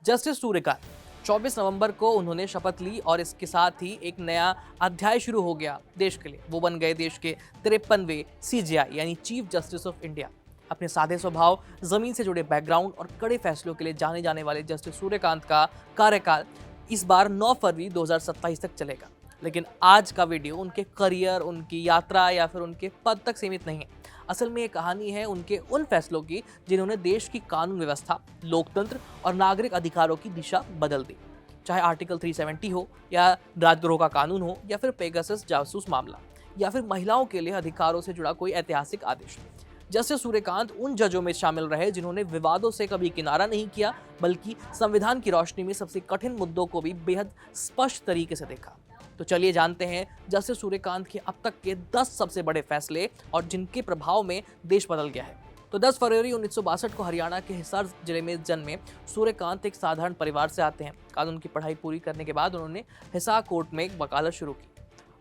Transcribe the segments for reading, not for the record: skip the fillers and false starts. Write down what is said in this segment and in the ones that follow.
Justice Suryakant 24 नवंबर को उन्होंने शपथ ली और इसके साथ ही एक नया अध्याय शुरू हो गया देश के लिए। वो बन गए देश के 53वें सीजेआई यानी चीफ जस्टिस ऑफ इंडिया। अपने सादे स्वभाव, जमीन से जुड़े बैकग्राउंड और कड़े फैसलों के लिए जाने जाने वाले जस्टिस सूर्यकांत का कार्यकाल इस बार 9 फरवरी 2027 तक चलेगा। लेकिन आज का वीडियो उनके करियर, उनकी यात्रा या फिर उनके पद तक सीमित नहीं है। असल में ये कहानी है उनके उन फैसलों की जिन्होंने देश की कानून व्यवस्था, लोकतंत्र और नागरिक अधिकारों की दिशा बदल दी। चाहे आर्टिकल 370 हो या राजद्रोह का कानून हो या फिर पेगासस जासूस मामला या फिर महिलाओं के लिए अधिकारों से जुड़ा कोई ऐतिहासिक आदेश। जस्टिस सूर्यकांत उन जजों में शामिल रहे जिन्होंने विवादों से कभी किनारा नहीं किया, बल्कि संविधान की रोशनी में सबसे कठिन मुद्दों को भी बेहद स्पष्ट तरीके से देखा। तो चलिए जानते हैं जस्टिस सूर्यकांत के अब तक के 10 सबसे बड़े फैसले और जिनके प्रभाव में देश बदल गया है। तो 10 फरवरी 1962 को हरियाणा के हिसार जिले में जन्मे सूर्यकांत एक साधारण परिवार से आते हैं। कानून की पढ़ाई पूरी करने के बाद उन्होंने हिसार कोर्ट में वकालत शुरू की।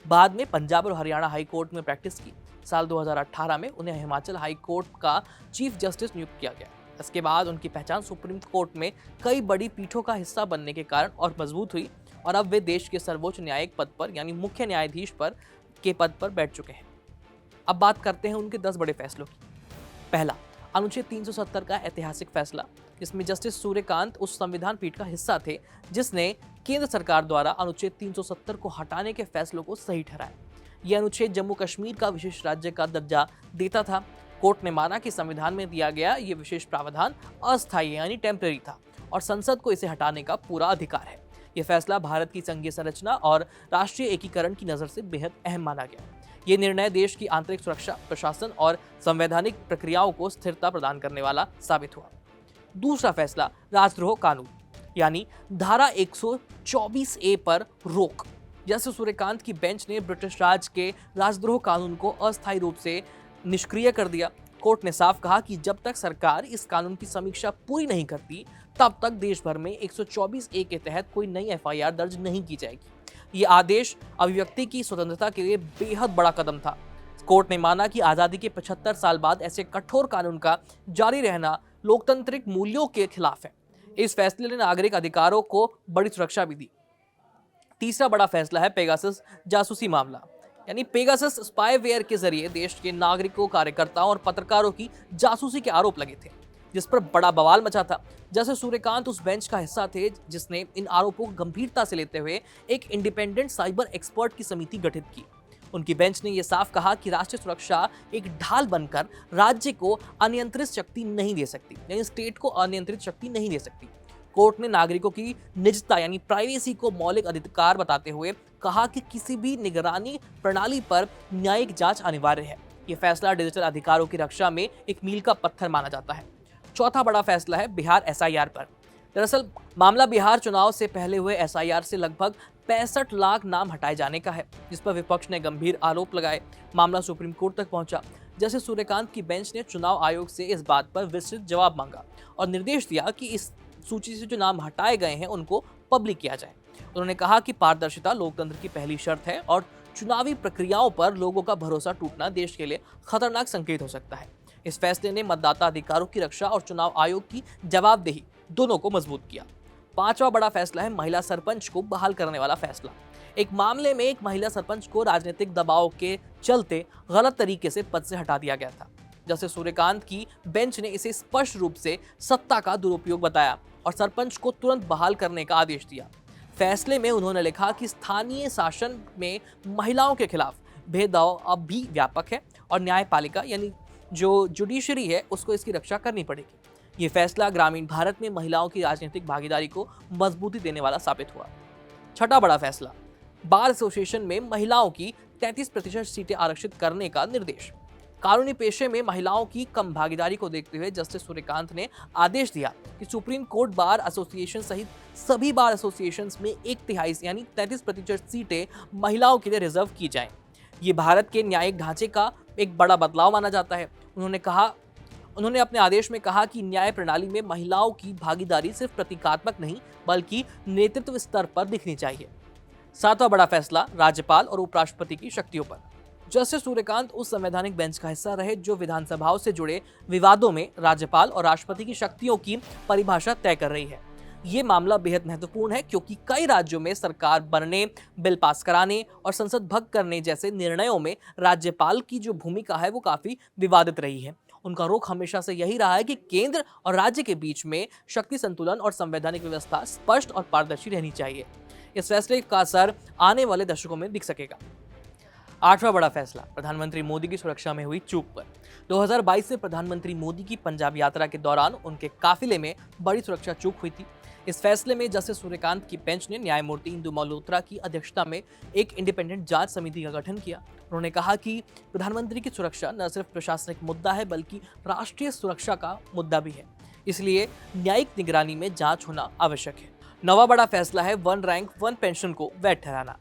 बाद में पंजाब और हरियाणा हाई कोर्ट में प्रैक्टिस की। साल 2018 में उन्हें हिमाचल हाई कोर्ट का चीफ जस्टिस नियुक्त किया गया। इसके बाद उनकी पहचान सुप्रीम कोर्ट में कई बड़ी पीठों का हिस्सा बनने के कारण और मजबूत हुई और अब वे देश के सर्वोच्च न्यायिक पद पर यानी मुख्य न्यायाधीश के पद पर बैठ चुके हैं। अब बात करते हैं उनके 10 बड़े फैसलों की। पहला, अनुच्छेद 370 का ऐतिहासिक फैसला। इसमें जस्टिस सूर्यकांत उस संविधान पीठ का हिस्सा थे जिसने केंद्र सरकार द्वारा अनुच्छेद 370 को हटाने के फैसलों को सही ठहराया। यह अनुच्छेद जम्मू कश्मीर का विशेष राज्य का दर्जा देता था। कोर्ट ने माना कि संविधान में दिया गया ये विशेष प्रावधान अस्थायी यानी टेम्पररी था और संसद को इसे हटाने का पूरा अधिकार है। यह फैसला भारत की संघीय संरचना और राष्ट्रीय एकीकरण की नजर से बेहद अहम माना गया। ये निर्णय देश की आंतरिक सुरक्षा, प्रशासन और संवैधानिक प्रक्रियाओं को स्थिरता प्रदान करने वाला साबित हुआ। दूसरा फैसला, राजद्रोह कानून यानी धारा 124A पर रोक। जस्टिस सूर्यकांत की बेंच ने ब्रिटिश राज के राजद्रोह कानून को अस्थायी रूप से निष्क्रिय कर दिया। कोर्ट ने साफ कहा कि जब तक सरकार इस कानून की समीक्षा पूरी नहीं करती तब तक देश भर में 124A के तहत कोई नई FIR दर्ज नहीं की जाएगी। ये आदेश अभिव्यक्ति की स्वतंत्रता के लिए बेहद बड़ा कदम था। कोर्ट ने माना कि आजादी के 75 साल बाद ऐसे कठोर कानून का जारी रहना लोकतांत्रिक मूल्यों के खिलाफ है। इस फैसले ने नागरिक अधिकारों को बड़ी सुरक्षा भी दी। तीसरा बड़ा फैसला है पेगासस जासूसी मामला यानी पेगासस स्पाईवेयर के जरिए देश के नागरिकों, कार्यकर्ताओं और पत्रकारों की जासूसी के आरोप लगे थे, जिस पर बड़ा बवाल मचा था। जैसे सूर्यकांत उस बेंच का हिस्सा थे जिसने इन आरोपों को गंभीरता से लेते हुए एक इंडिपेंडेंट साइबर एक्सपर्ट की समिति गठित की। उनकी बेंच ने यह साफ कहा कि राष्ट्रीय सुरक्षा एक ढाल बनकर राज्य को अनियंत्रित शक्ति नहीं दे सकती, यानी स्टेट को अनियंत्रित शक्ति नहीं दे सकती। कोर्ट ने नागरिकों की निजता यानी प्राइवेसी को मौलिक अधिकार बताते हुए कहा कि किसी भी निगरानी प्रणाली पर न्यायिक जांच अनिवार्य है। यह फैसला डिजिटल अधिकारों की रक्षा में एक मील का पत्थर माना जाता है। चौथा बड़ा फैसला है बिहार SIR पर। दरअसल मामला बिहार चुनाव से पहले हुए SIR से लगभग 65 लाख नाम हटाए जाने का है, जिस पर विपक्ष ने गंभीर आरोप लगाए। मामला सुप्रीम कोर्ट तक पहुंचा। जैसे सूर्यकांत की बेंच ने चुनाव आयोग से इस बात पर विस्तृत जवाब मांगा और निर्देश दिया कि इस सूची से जो नाम हटाए गए हैं उनको पब्लिक किया जाए। उन्होंने कहा कि पारदर्शिता लोकतंत्र की पहली शर्त है और चुनावी प्रक्रियाओं पर लोगों का भरोसा टूटना देश के लिए खतरनाक संकेत हो सकता है। इस फैसले ने मतदाता अधिकारों की रक्षा और चुनाव आयोग की जवाबदेही दोनों को मजबूत किया। पांचवा बड़ा फैसला है महिला सरपंच को बहाल करने वाला फैसला। एक मामले में एक महिला सरपंच को राजनीतिक दबाव के चलते गलत तरीके से पद से हटा दिया गया था। जैसे सूर्यकांत की बेंच ने इसे स्पष्ट रूप से सत्ता का दुरुपयोग बताया और सरपंच को तुरंत बहाल करने का आदेश दिया। फैसले में उन्होंने लिखा कि स्थानीय शासन में महिलाओं के खिलाफ भेदभाव अब भी व्यापक है और न्यायपालिका यानी जो जुडिशरी है उसको इसकी रक्षा करनी पड़ेगी। ये फैसला ग्रामीण भारत में महिलाओं की राजनीतिक भागीदारी को मजबूती देने वाला साबित हुआ। छठा बड़ा फैसला, बार एसोसिएशन में महिलाओं की 33% सीटें आरक्षित करने का निर्देश। कानूनी पेशे में महिलाओं की कम भागीदारी को देखते हुए जस्टिस सूर्यकांत ने आदेश दिया कि सुप्रीम कोर्ट बार एसोसिएशन सहित सभी बार एसोसिएशन में 1/3 यानी 33% सीटें महिलाओं के लिए रिजर्व की जाएं। ये भारत के न्यायिक ढांचे का एक बड़ा बदलाव माना जाता है। उन्होंने अपने आदेश में कहा कि न्याय प्रणाली में महिलाओं की भागीदारी सिर्फ प्रतीकात्मक नहीं बल्कि नेतृत्व स्तर पर दिखनी चाहिए। सातवां बड़ा फैसला, राज्यपाल और उपराष्ट्रपति की शक्तियों पर। जस्टिस सूर्यकांत उस संवैधानिक बेंच का हिस्सा रहे जो विधानसभाओं से जुड़े विवादों में राज्यपाल और राष्ट्रपति की शक्तियों की परिभाषा तय कर रही है। ये मामला बेहद महत्वपूर्ण है क्योंकि कई राज्यों में सरकार बनने, बिल पास कराने और संसद भंग करने जैसे निर्णयों में राज्यपाल की जो भूमिका है वो काफी विवादित रही है। उनका रुख हमेशा से यही रहा है कि केंद्र और राज्य के बीच में शक्ति संतुलन और संवैधानिक व्यवस्था स्पष्ट और पारदर्शी रहनी चाहिए। इस फैसले का असर आने वाले दशकों में दिख सकेगा। 8वां बड़ा फैसला, प्रधानमंत्री मोदी की सुरक्षा में हुई चूक पर। 2022 में प्रधानमंत्री मोदी की पंजाब यात्रा के दौरान उनके काफिले में बड़ी सुरक्षा चूक हुई थी। इस फैसले में जस्टिस सूर्यकांत की बेंच ने न्यायमूर्ति इंदु मल्होत्रा की अध्यक्षता में एक इंडिपेंडेंट जांच समिति का गठन किया। उन्होंने कहा कि प्रधानमंत्री की सुरक्षा न सिर्फ प्रशासनिक मुद्दा है बल्कि राष्ट्रीय सुरक्षा का मुद्दा भी है, इसलिए न्यायिक निगरानी में जांच होना आवश्यक है। 9वां बड़ा फैसला है वन रैंक वन पेंशन को वैध ठहराना।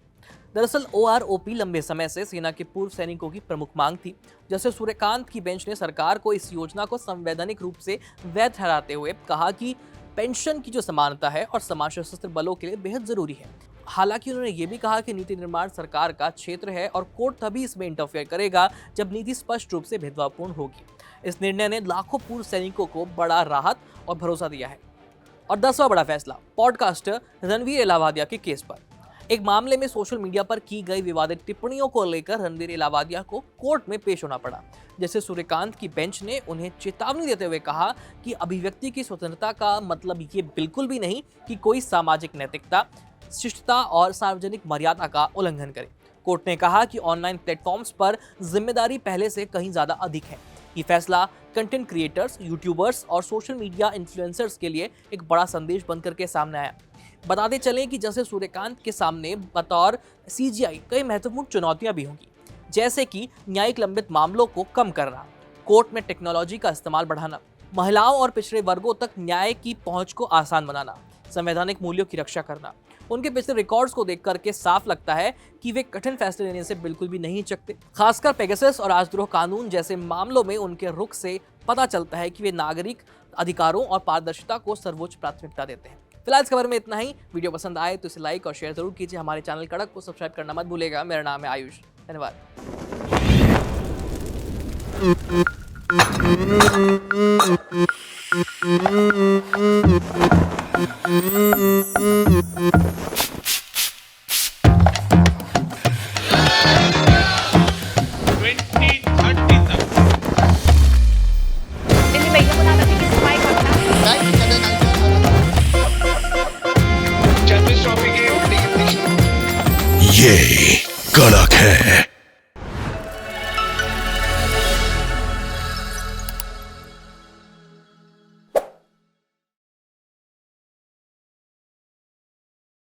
दरअसल OROP लंबे समय से सेना के पूर्व सैनिकों की प्रमुख मांग थी। जैसे सूर्यकांत की बेंच ने सरकार को इस योजना को संवैधानिक रूप से वैध ठहराते हुए कहा कि पेंशन की जो समानता है और समाज सशस्त्र बलों के लिए बेहद जरूरी है। हालांकि उन्होंने ये भी कहा कि नीति निर्माण सरकार का क्षेत्र है और कोर्ट तभी इसमें इंटरफेयर करेगा जब नीति स्पष्ट रूप से भेदभावपूर्ण होगी। इस निर्णय ने लाखों पूर्व सैनिकों को बड़ा राहत और भरोसा दिया है। और 10वां बड़ा फैसला, पॉडकास्टर रणवीर इलाहाबादिया के केस पर। एक मामले में सोशल मीडिया पर की गई विवादित टिप्पणियों को लेकर रणवीर इलाहाबादिया को कोर्ट में पेश होना पड़ा। जैसे सूर्यकांत की बेंच ने उन्हें चेतावनी देते हुए कहा कि अभिव्यक्ति की स्वतंत्रता का मतलब ये बिल्कुल भी नहीं कि कोई सामाजिक नैतिकता, शिष्टता और सार्वजनिक मर्यादा का उल्लंघन करे। कोर्ट ने कहा कि ऑनलाइन प्लेटफॉर्म्स पर जिम्मेदारी पहले से कहीं ज्यादा अधिक है। ये फैसला कंटेंट क्रिएटर्स, यूट्यूबर्स और सोशल मीडिया इन्फ्लुएंसर्स के लिए एक बड़ा संदेश बनकर के सामने आया। बताते चलें कि जैसे सूर्यकांत के सामने बतौर CGI कई महत्वपूर्ण चुनौतियां भी होंगी, जैसे कि न्यायिक लंबित मामलों को कम करना, कोर्ट में टेक्नोलॉजी का इस्तेमाल बढ़ाना, महिलाओं और पिछड़े वर्गों तक न्याय की पहुंच को आसान बनाना, संवैधानिक मूल्यों की रक्षा करना। उनके पिछले रिकॉर्ड्स को देख करके साफ लगता है कि वे कठिन फैसले लेने से बिल्कुल भी नहीं हिचकते। खासकर पेगासस और राजद्रोह कानून जैसे मामलों में उनके रुख से पता चलता है कि वे नागरिक अधिकारों और पारदर्शिता को सर्वोच्च प्राथमिकता देते हैं। फिलहाल इस खबर में इतना ही। वीडियो पसंद आए तो इसे लाइक और शेयर जरूर कीजिए। हमारे चैनल कड़क को सब्सक्राइब करना मत भूलेगा। मेरा नाम है आयुष। धन्यवाद। ये कड़क है।